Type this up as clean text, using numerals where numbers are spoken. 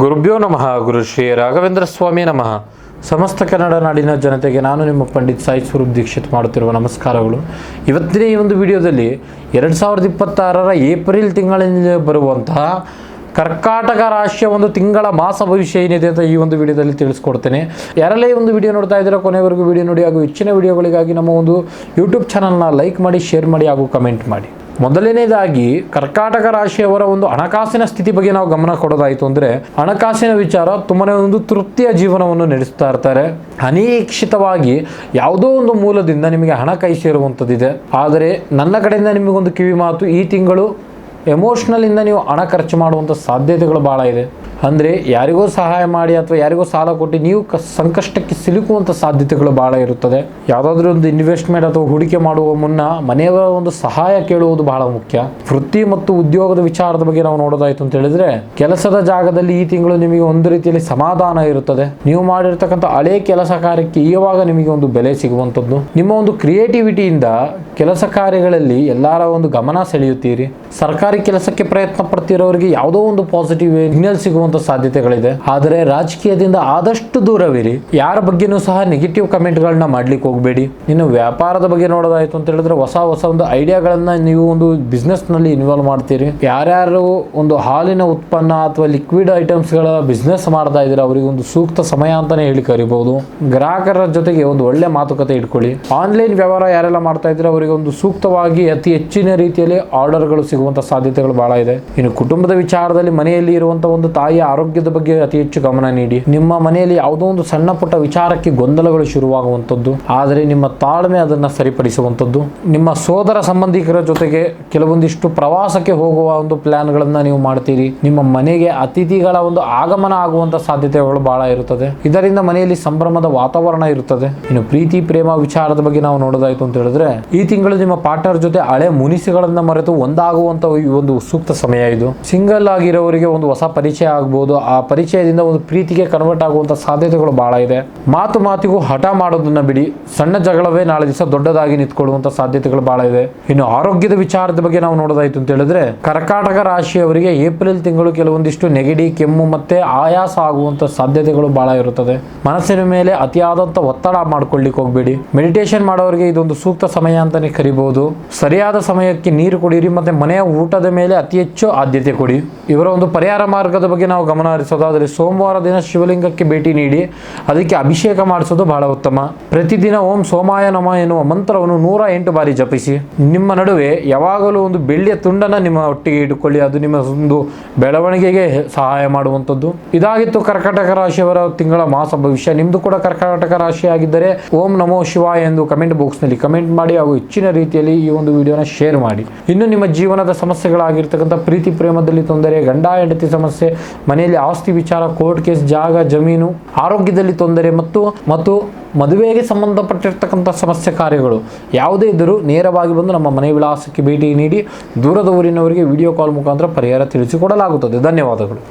ಗುರುಭ್ಯೋ ನಮಃ. ಗುರು ಶ್ರೀ ರಾಘವೇಂದ್ರ ಸ್ವಾಮಿ ನಮಃ. ಸಮಸ್ತ ಕನ್ನಡ ನಾಡಿನ ಜನತೆಗೆ ನಾನು ನಿಮ್ಮ ಪಂಡಿತ್ ಸಾಯಿ ಸ್ವರೂಪ್ ದೀಕ್ಷಿತ್ ಮಾಡುತ್ತಿರುವ ನಮಸ್ಕಾರಗಳು. ಇವತ್ತಿನ ಈ ಒಂದು ವಿಡಿಯೋದಲ್ಲಿ 2026 ಏಪ್ರಿಲ್ ತಿಂಗಳಿನಲ್ಲಿ ಬರುವಂತಹ ಕರ್ಕಾಟಕ ರಾಶಿಯ ಒಂದು ತಿಂಗಳ ಮಾಸ ಭವಿಷ್ಯ ಏನಿದೆ ಅಂತ ಈ ಒಂದು ವಿಡಿಯೋದಲ್ಲಿ ತಿಳಿಸ್ಕೊಡ್ತೇನೆ. ಯಾರೆಲ್ಲ ಈ ಒಂದು ವಿಡಿಯೋ ನೋಡ್ತಾ ಇದ್ದೀರಾ ಕೊನೆವರೆಗೂ ವಿಡಿಯೋ ನೋಡಿ, ಹಾಗೂ ಹೆಚ್ಚಿನ ವಿಡಿಯೋಗಳಿಗಾಗಿ ನಮ್ಮ ಒಂದು ಯೂಟ್ಯೂಬ್ ಚಾನಲ್ನ ಲೈಕ್ ಮಾಡಿ, ಶೇರ್ ಮಾಡಿ, ಹಾಗೂ ಕಮೆಂಟ್ ಮಾಡಿ. ಮೊದಲನೇದಾಗಿ ಕರ್ಕಾಟಕ ರಾಶಿಯವರ ಒಂದು ಹಣಕಾಸಿನ ಸ್ಥಿತಿ ಬಗ್ಗೆ ನಾವು ಗಮನ ಕೊಡೋದಾಯಿತು ಅಂದರೆ, ಹಣಕಾಸಿನ ವಿಚಾರ ತುಂಬನೇ ಒಂದು ತೃಪ್ತಿಯ ಜೀವನವನ್ನು ನಡೆಸ್ತಾ ಇರ್ತಾರೆ. ಅನಿರೀಕ್ಷಿತವಾಗಿ ಯಾವುದೋ ಒಂದು ಮೂಲದಿಂದ ನಿಮಗೆ ಹಣ ಕೈ ಸೇರುವಂಥದ್ದಿದೆ. ಆದರೆ ನನ್ನ ಕಡೆಯಿಂದ ನಿಮಗೊಂದು ಕಿವಿ ಮಾತು, ಈ ತಿಂಗಳು ಎಮೋಷ್ನಲಿಂದ ನೀವು ಹಣ ಖರ್ಚು ಮಾಡುವಂಥ ಸಾಧ್ಯತೆಗಳು ಭಾಳ ಇದೆ. ಅಂದರೆ ಯಾರಿಗೋ ಸಹಾಯ ಮಾಡಿ ಅಥವಾ ಯಾರಿಗೋ ಸಾಲ ಕೊಟ್ಟು ನೀವು ಸಂಕಷ್ಟಕ್ಕೆ ಸಿಲುಕುವಂಥ ಸಾಧ್ಯತೆಗಳು ಭಾಳ ಇರುತ್ತದೆ. ಯಾವುದಾದ್ರೂ ಒಂದು ಇನ್ವೆಸ್ಟ್ಮೆಂಟ್ ಅಥವಾ ಹೂಡಿಕೆ ಮಾಡುವ ಮುನ್ನ ಮನೆಯವರ ಒಂದು ಸಹಾಯ ಕೇಳುವುದು ಬಹಳ ಮುಖ್ಯ. ವೃತ್ತಿ ಮತ್ತು ಉದ್ಯೋಗದ ವಿಚಾರದ ಬಗ್ಗೆ ನಾವು ನೋಡೋದಾಯಿತು ಅಂತ ಹೇಳಿದ್ರೆ, ಕೆಲಸದ ಜಾಗದಲ್ಲಿ ಈ ತಿಂಗಳು ನಿಮಗೆ ಒಂದು ರೀತಿಯಲ್ಲಿ ಸಮಾಧಾನ ಇರುತ್ತದೆ. ನೀವು ಮಾಡಿರ್ತಕ್ಕಂಥ ಹಳೆ ಕೆಲಸ ಕಾರ್ಯಕ್ಕೆ ಈವಾಗ ನಿಮಗೆ ಒಂದು ಬೆಲೆ ಸಿಗುವಂಥದ್ದು. ನಿಮ್ಮ ಒಂದು ಕ್ರಿಯೇಟಿವಿಟಿಯಿಂದ ಕೆಲಸ ಕಾರ್ಯಗಳಲ್ಲಿ ಎಲ್ಲರ ಒಂದು ಗಮನ ಸೆಳೆಯುತ್ತೀರಿ. ಸರ್ಕಾರಿ ಕೆಲಸಕ್ಕೆ ಪ್ರಯತ್ನ ಪಡ್ತಿರೋರಿಗೆ ಯಾವುದೋ ಒಂದು ಪಾಸಿಟಿವ್ ಸಿಗ್ನಲ್ ಸಿಗುವಂತ ಸಾಧ್ಯತೆಗಳಿದೆ. ಆದರೆ ರಾಜಕೀಯದಿಂದ ಆದಷ್ಟು ದೂರವಿರಿ. ಯಾರ ಬಗ್ಗೆನೂ ಸಹ ನೆಗೆಟಿವ್ ಕಮೆಂಟ್ಗಳನ್ನ ಮಾಡ್ಲಿಕ್ಕೆ ಹೋಗಬೇಡಿ. ಇನ್ನು ವ್ಯಾಪಾರದ ಬಗ್ಗೆ ನೋಡೋದಾಯ್ತು ಅಂತ ಹೇಳಿದ್ರೆ, ಹೊಸ ಒಂದು ಐಡಿಯಾಗಳನ್ನ ನೀವು ಒಂದು ಬಿಸ್ನೆಸ್ ನಲ್ಲಿ ಇನ್ವಾಲ್ವ್ ಮಾಡ್ತೀರಿ. ಯಾರ್ಯಾರು ಒಂದು ಹಾಲಿನ ಉತ್ಪನ್ನ ಅಥವಾ ಲಿಕ್ವಿಡ್ ಐಟಮ್ಸ್ ಗಳ ಬಿಸ್ನೆಸ್ ಮಾಡ್ತಾ ಇದ್ರೆ ಅವರಿಗೆ ಒಂದು ಸೂಕ್ತ ಸಮಯ ಅಂತಾನೆ ಹೇಳಿ ಕರಿಬಹುದು. ಗ್ರಾಹಕರ ಜೊತೆಗೆ ಒಂದು ಒಳ್ಳೆ ಮಾತುಕತೆ ಇಟ್ಕೊಳ್ಳಿ. ಆನ್ಲೈನ್ ವ್ಯವಹಾರ ಯಾರೆಲ್ಲ ಮಾಡ್ತಾ ಇದ್ರೆ ಅವರಿಗೆ ಒಂದು ಸೂಕ್ತವಾಗಿ ಅತಿ ಹೆಚ್ಚಿನ ರೀತಿಯಲ್ಲಿ ಆರ್ಡರ್ಗಳು ಸಿಗುವಂತ ಸಾಧ್ಯತೆಗಳು ಬಹಳ ಇದೆ. ಇನ್ನು ಕುಟುಂಬದ ವಿಚಾರದಲ್ಲಿ ಮನೆಯಲ್ಲಿ ಇರುವಂತಹ ಒಂದು ತಾಯಿಯ ಆರೋಗ್ಯದ ಬಗ್ಗೆ ಅತಿ ಹೆಚ್ಚು ಗಮನ ನೀಡಿ. ನಿಮ್ಮ ಮನೆಯಲ್ಲಿ ಯಾವುದೋ ಒಂದು ಸಣ್ಣ ಪುಟ್ಟ ವಿಚಾರಕ್ಕೆ ಗೊಂದಲಗಳು ಶುರುವಾಗುವಂಥದ್ದು, ಆದರೆ ನಿಮ್ಮ ತಾಳ್ಮೆ ಅದನ್ನ ಸರಿಪಡಿಸುವಂಥದ್ದು. ನಿಮ್ಮ ಸೋದರ ಸಂಬಂಧಿಕರ ಜೊತೆಗೆ ಕೆಲವೊಂದಿಷ್ಟು ಪ್ರವಾಸಕ್ಕೆ ಹೋಗುವ ಒಂದು ಪ್ಲಾನ್ಗಳನ್ನ ನೀವು ಮಾಡ್ತೀರಿ. ನಿಮ್ಮ ಮನೆಗೆ ಅತಿಥಿಗಳ ಒಂದು ಆಗಮನ ಆಗುವಂತ ಸಾಧ್ಯತೆಗಳು ಬಹಳ ಇರುತ್ತದೆ. ಇದರಿಂದ ಮನೆಯಲ್ಲಿ ಸಂಭ್ರಮದ ವಾತಾವರಣ ಇರುತ್ತದೆ. ಇನ್ನು ಪ್ರೀತಿ ಪ್ರೇಮ ವಿಚಾರದ ಬಗ್ಗೆ ನಾವು ನೋಡೋದಾಯ್ತು ಅಂತ ಹೇಳಿದ್ರೆ, ಈ ತಿಂಗಳು ನಿಮ್ಮ ಪಾರ್ಟ್ನರ್ ಜೊತೆ ಹಳೆ ಮುನಿಸಿಗಳನ್ನ ಮರೆತು ಒಂದಾಗುವಂತ ಒಂದು ಸೂಕ್ತ ಸಮಯ ಇದು. ಸಿಂಗಲ್ ಆಗಿರೋರಿಗೆ ಒಂದು ಹೊಸ ಪರಿಚಯ ಆಗಬಹುದು. ಆ ಪರಿಚಯದಿಂದ ಒಂದು ಪ್ರೀತಿಗೆ ಕನ್ವರ್ಟ್ ಆಗುವಂತ ಸಾಧ್ಯತೆಗಳು ಬಹಳ ಇದೆ. ಮಾತಿಗೂ ಹಠ ಮಾಡೋದನ್ನ ಬಿಡಿ. ಸಣ್ಣ ಜಗಳವೇ ನಾಳೆ ದಿವಸ ದೊಡ್ಡದಾಗಿ ನಿಂತ್ಕೊಳ್ಳುವಂತ ಸಾಧ್ಯತೆಗಳು ಬಹಳ ಇದೆ. ಇನ್ನು ಆರೋಗ್ಯದ ವಿಚಾರದ ಬಗ್ಗೆ ನಾವು ನೋಡೋದಾಯ್ತು ಅಂತ ಹೇಳಿದ್ರೆ, ಕರ್ಕಾಟಕ ರಾಶಿಯವರಿಗೆ ಏಪ್ರಿಲ್ ತಿಂಗಳು ಕೆಲವೊಂದಿಷ್ಟು ನೆಗಡಿ, ಕೆಮ್ಮು ಮತ್ತೆ ಆಯಾಸ ಆಗುವಂತ ಸಾಧ್ಯತೆಗಳು ಬಹಳ ಇರುತ್ತದೆ. ಮನಸ್ಸಿನ ಮೇಲೆ ಅತಿಯಾದಂತ ಒತ್ತಡ ಮಾಡ್ಕೊಳ್ಳಿಕ್ಕೆ ಹೋಗ್ಬೇಡಿ. ಮೆಡಿಟೇಷನ್ ಮಾಡೋರಿಗೆ ಇದೊಂದು ಸೂಕ್ತ ಸಮಯ ಅಂತಾನೆ ಕರಿಬಹುದು. ಸರಿಯಾದ ಸಮಯಕ್ಕೆ ನೀರು ಕುಡಿಯಿರಿ ಮತ್ತೆ ಮನೆಯ ಊಟದ ಮೇಲೆ ಅತಿ ಹೆಚ್ಚು ಆದ್ಯತೆ ಕೊಡಿ. ಇವರ ಒಂದು ಪರಿಹಾರ ಮಾರ್ಗದ ಬಗ್ಗೆ ನಾವು ಗಮನ ಹರಿಸೋದಾದರೆ, ಸೋಮವಾರ ದಿನ ಶಿವಲಿಂಗಕ್ಕೆ ಭೇಟಿ ನೀಡಿ ಅದಕ್ಕೆ ಅಭಿಷೇಕ ಮಾಡಿಸೋದು ಬಹಳ ಉತ್ತಮ. ಪ್ರತಿದಿನ ಓಂ ಸೋಮಾಯ ನಮಃ ಎನ್ನುವ ಮಂತ್ರವನ್ನು 108 ಬಾರಿ ಜಪಿಸಿ. ನಿಮ್ಮ ನಡುವೆ ಯಾವಾಗಲೂ ಒಂದು ಬೆಳ್ಳಿಯ ತುಂಡನ್ನ ನಿಮ್ಮ ಒಟ್ಟಿಗೆ ಇಟ್ಟುಕೊಳ್ಳಿ. ಅದು ನಿಮ್ಮ ಒಂದು ಬೆಳವಣಿಗೆಗೆ ಸಹಾಯ ಮಾಡುವಂಥದ್ದು. ಇದಾಗಿತ್ತು ಕರ್ಕಾಟಕ ರಾಶಿಯವರ ತಿಂಗಳ ಮಾಸ ಭವಿಷ್ಯ. ನಿಮ್ದು ಕೂಡ ಕರ್ಕಾಟಕ ರಾಶಿ ಆಗಿದ್ದರೆ ಓಂ ನಮೋ ಶಿವಾಯ ಎಂದು ಕಮೆಂಟ್ ಬಾಕ್ಸ್ ನಲ್ಲಿ ಕಮೆಂಟ್ ಮಾಡಿ, ಹಾಗೂ ಹೆಚ್ಚಿನ ರೀತಿಯಲ್ಲಿ ಈ ಒಂದು ವಿಡಿಯೋನ ಶೇರ್ ಮಾಡಿ. ಇನ್ನು ನಿಮ್ಮ ಜೀವನದ ಸಮಸ್ಯೆಗಳಾಗಿರ್ತಕ್ಕಂಥ ಪ್ರೀತಿ ಪ್ರೇಮದಲ್ಲಿ ತೊಂದರೆ, ಗಂಡ ಹೆಂಡತಿ ಸಮಸ್ಯೆ, ಮನೆಯಲ್ಲಿ ಆಸ್ತಿ ವಿಚಾರ, ಕೋರ್ಟ್ ಕೇಸ್, ಜಾಗ ಜಮೀನು, ಆರೋಗ್ಯದಲ್ಲಿ ತೊಂದರೆ ಮತ್ತು ಮದುವೆಗೆ ಸಂಬಂಧಪಟ್ಟಿರ್ತಕ್ಕಂಥ ಸಮಸ್ಯೆ ಕಾರ್ಯಗಳು ಯಾವುದೇ ಇದ್ದರೂ ನೇರವಾಗಿ ಬಂದು ನಮ್ಮ ಮನೆ ವಿಳಾಸಕ್ಕೆ ಭೇಟಿ ನೀಡಿ ದೂರದ ಊರಿನವರಿಗೆ ವಿಡಿಯೋ ಕಾಲ್ ಮುಖಾಂತರ ಪರಿಹಾರ ತಿಳಿಸಿಕೊಡಲಾಗುತ್ತದೆ. ಧನ್ಯವಾದಗಳು.